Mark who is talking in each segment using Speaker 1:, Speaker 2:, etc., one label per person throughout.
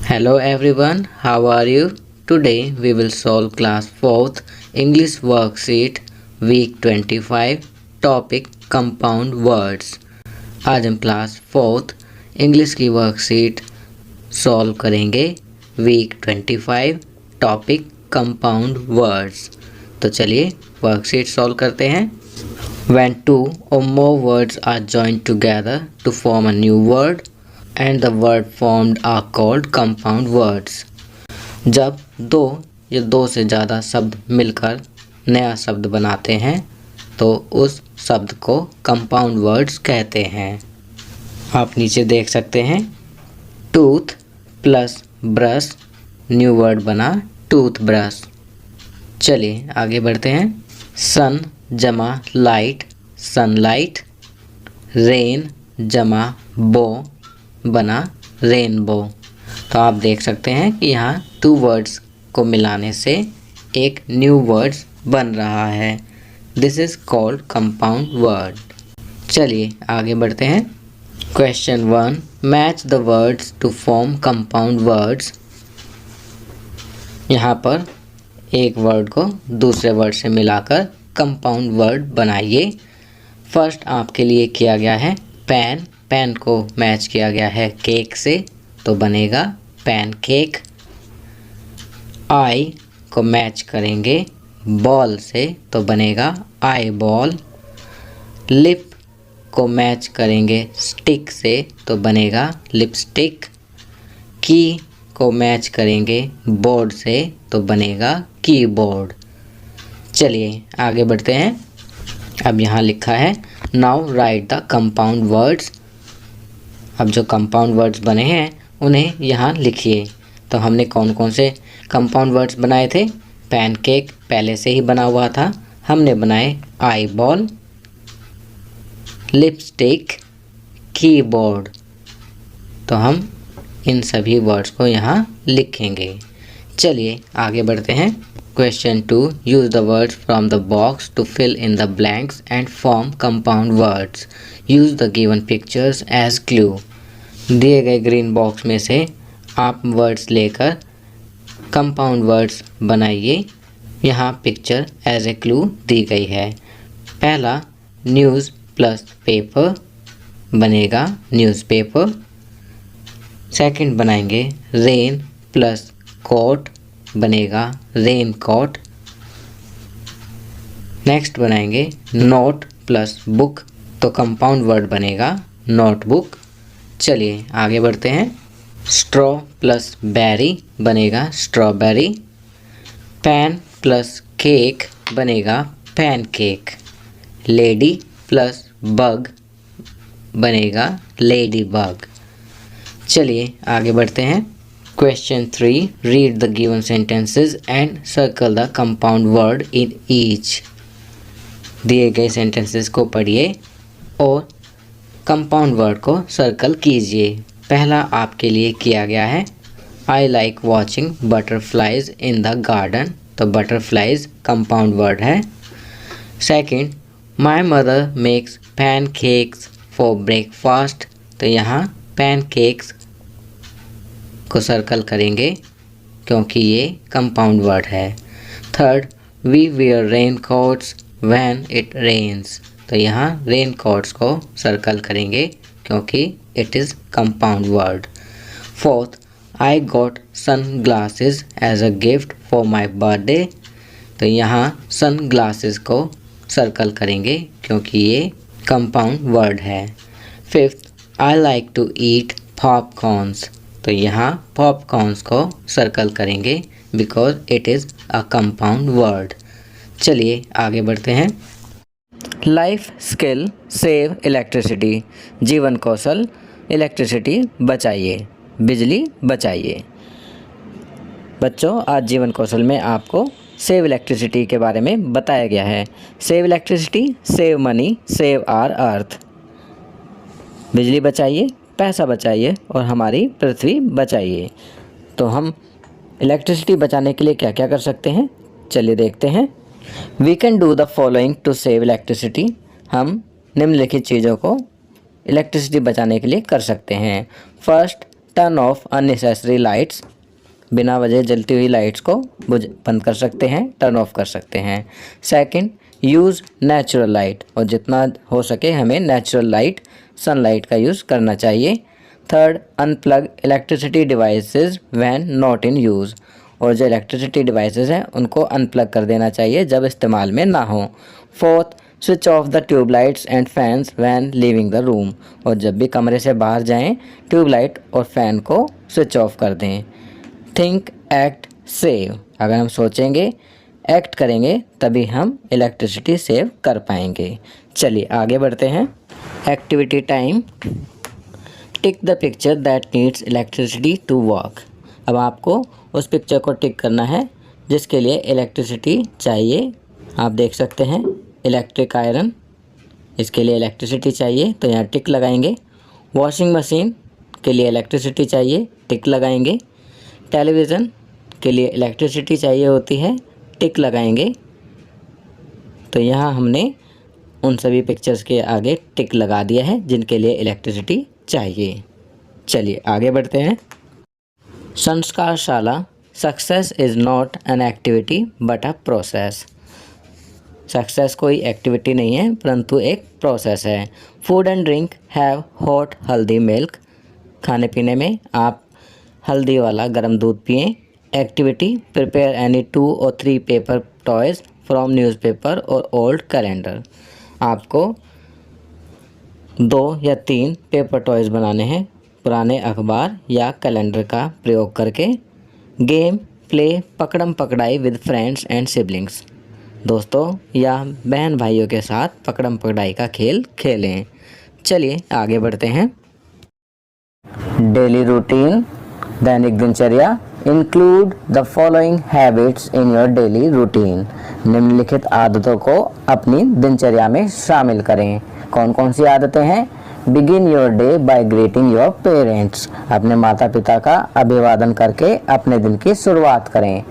Speaker 1: Hello everyone, how are you? Today we will solve class 4th English worksheet week 25 topic compound words। आज हम class 4th English की worksheet solve करेंगे week 25 topic compound words. तो चलिए worksheet solve करते हैं। When two or more words are joined together to form a new word and the word formed are called compound words। जब दो या दो से ज़्यादा शब्द मिलकर नया शब्द बनाते हैं तो उस शब्द को कंपाउंड वर्ड्स कहते हैं। आप नीचे देख सकते हैं tooth plus brush new word बना टूथ ब्रश। चलिए आगे बढ़ते हैं। सन जमा लाइट सनलाइट, रेन जमा बो बना रेनबो। तो आप देख सकते हैं कि यहाँ टू वर्ड्स को मिलाने से एक न्यू वर्ड्स बन रहा है। This is called compound word. चलिए आगे बढ़ते हैं। Question 1, match the words to form compound words. यहाँ पर एक वर्ड को दूसरे वर्ड से मिलाकर कंपाउंड वर्ड बनाइए। फर्स्ट आपके लिए किया गया है पेन, पेन को मैच किया गया है केक से तो बनेगा पैन केक। आई को मैच करेंगे बॉल से तो बनेगा आई बॉल। लिप को मैच करेंगे स्टिक से तो बनेगा लिपस्टिक। की को मैच करेंगे बोर्ड से तो बनेगा कीबोर्ड। चलिए आगे बढ़ते हैं। अब यहाँ लिखा है now right the compound words. अब जो कंपाउंड वर्ड्स बने हैं उन्हें यहाँ लिखिए। तो हमने कौन कौन से कंपाउंड वर्ड्स बनाए थे? पैनकेक पहले से ही बना हुआ था, हमने बनाए आई बॉल, लिपस्टिक, कीबोर्ड। तो हम इन सभी वर्ड्स को यहाँ लिखेंगे। चलिए आगे बढ़ते हैं। Question 2, use the words from the box to fill in the blanks and form compound words. Use the given pictures as clue. दिए गए ग्रीन बॉक्स में से आप वर्ड्स लेकर कंपाउंड वर्ड्स बनाइए। यहाँ पिक्चर एज ए क्लू दी गई है। पहला न्यूज़ प्लस पेपर बनेगा न्यूज़पेपर। सेकंड बनाएंगे रेन प्लस कोट बनेगा रेन कोट। नेक्स्ट बनाएंगे नोट प्लस बुक तो कंपाउंड वर्ड बनेगा नोटबुक। चलिए आगे बढ़ते हैं। स्ट्रॉ प्लस बेरी बनेगा स्ट्रॉबेरी। पैन प्लस केक बनेगा पैनकेक। लेडी प्लस बग बनेगा लेडी बग। चलिए आगे बढ़ते हैं। Question 3, read the given sentences and circle the compound word in each. दिए गए sentences को पढ़िए और compound word को सर्कल कीजिए। पहला आपके लिए किया गया है I like watching butterflies in the garden तो butterflies compound word है। Second, my mother makes pancakes for breakfast तो यहाँ pancakes को सर्कल करेंगे क्योंकि ये कंपाउंड वर्ड है। Third, we wear rain coats when it rains तो यहाँ रेन कोट्स को सर्कल करेंगे क्योंकि it is compound word. Fourth, I got sun glasses as a gift for my birthday तो यहाँ सन ग्लासेस को सर्कल करेंगे क्योंकि ये कंपाउंड वर्ड है। Fifth, I like to eat popcorns तो यहाँ पॉपकॉर्न्स को सर्कल करेंगे because it is a compound word. चलिए आगे बढ़ते हैं। लाइफ स्किल सेव इलेक्ट्रिसिटी जीवन कौशल इलेक्ट्रिसिटी बचाइए बिजली बचाइए। बच्चों आज जीवन कौशल में आपको सेव इलेक्ट्रिसिटी के बारे में बताया गया है। Save electricity, save money, save our earth. बिजली बचाइए, पैसा बचाइए और हमारी पृथ्वी बचाइए। तो हम इलेक्ट्रिसिटी बचाने के लिए क्या क्या कर सकते हैं चलिए देखते हैं। We can do the following to save electricity. हम निम्नलिखित चीज़ों को इलेक्ट्रिसिटी बचाने के लिए कर सकते हैं। First, turn off unnecessary lights, बिना वजह जलती हुई लाइट्स को बंद कर सकते हैं, टर्न ऑफ कर सकते हैं। सेकंड, यूज़ नेचुरल लाइट, और जितना हो सके हमें नेचुरल लाइट, सनलाइट का यूज़ करना चाहिए। Third, unplug electricity devices when not in use, और जो इलेक्ट्रिसिटी डिवाइसेस हैं उनको अनप्लग कर देना चाहिए जब इस्तेमाल में ना हो। Fourth, switch off the tubelights and fans when leaving the room, और जब भी कमरे से बाहर जाएं ट्यूबलाइट और फैन को स्विच ऑफ कर दें। थिंक, एक्ट, सेव, अगर हम सोचेंगे, एक्ट करेंगे तभी हम इलेक्ट्रिसिटी सेव कर पाएंगे। चलिए आगे बढ़ते हैं। Activity time. Tick the picture that needs electricity to work. अब आपको उस पिक्चर को टिक करना है जिसके लिए इलेक्ट्रिसिटी चाहिए। आप देख सकते हैं इलेक्ट्रिक आयरन, इसके लिए इलेक्ट्रिसिटी चाहिए तो यहाँ टिक लगाएंगे। वॉशिंग मशीन के लिए इलेक्ट्रिसिटी चाहिए, टिक लगाएंगे। टेलीविज़न के लिए इलेक्ट्रिसिटी चाहिए होती है, टिक लगाएंगे। तो यहाँ हमने उन सभी पिक्चर्स के आगे टिक लगा दिया है जिनके लिए इलेक्ट्रिसिटी चाहिए। चलिए आगे बढ़ते हैं। Sanskarshala. Success is not an activity but a process. Success कोई एक्टिविटी नहीं है परंतु एक प्रोसेस है। Food and drink have hot haldi milk. खाने पीने में आप हल्दी वाला गर्म दूध पिएं। Activity, prepare any 2 or 3 paper toys from newspaper और ओल्ड कैलेंडर। आपको 2 या 3 पेपर टॉयज़ बनाने हैं पुराने अखबार या कैलेंडर का प्रयोग करके। गेम, प्ले पकड़म पकड़ाई विद फ्रेंड्स एंड सिबलिंग्स। दोस्तों या बहन भाइयों के साथ पकड़म पकड़ाई का खेल खेलें। चलिए आगे बढ़ते हैं। डेली रूटीन, दैनिक दिनचर्या। Include the following habits in your daily routine. निम्नलिखित आदतों को अपनी दिनचर्या में शामिल करें। कौन कौन सी आदतें हैं? Begin your day by greeting your parents. अपने माता पिता का अभिवादन करके अपने दिन की शुरुआत करें।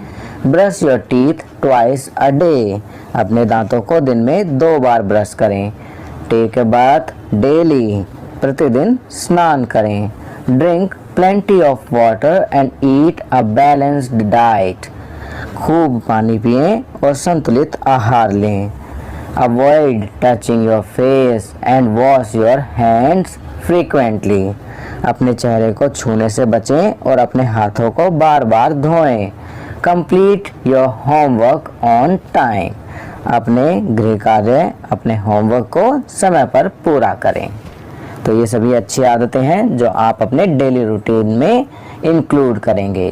Speaker 1: Brush your teeth twice a day. अपने दांतों को दिन में 2 बार ब्रश करें। Take a bath daily. प्रतिदिन स्नान करें। Drink plenty of water and eat a balanced diet. खूब पानी पिएं और संतुलित आहार लें। Avoid touching your face and wash your hands frequently. अपने चेहरे को छूने से बचें और अपने हाथों को बार बार धोएं। Complete your homework on time. अपने गृह कार्य, अपने होमवर्क को समय पर पूरा करें। तो ये सभी अच्छी आदतें हैं जो आप अपने डेली रूटीन में इंक्लूड करेंगे।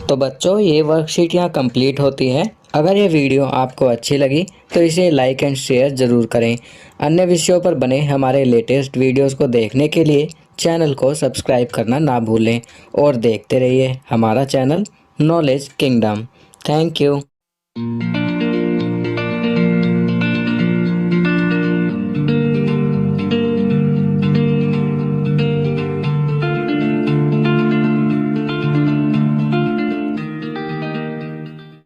Speaker 1: तो बच्चों ये वर्कशीट यहाँ कंप्लीट होती है। अगर ये वीडियो आपको अच्छी लगी तो इसे लाइक एंड शेयर ज़रूर करें। अन्य विषयों पर बने हमारे लेटेस्ट वीडियोस को देखने के लिए चैनल को सब्सक्राइब करना ना भूलें और देखते रहिए हमारा channel knowledge kingdom. Thank you.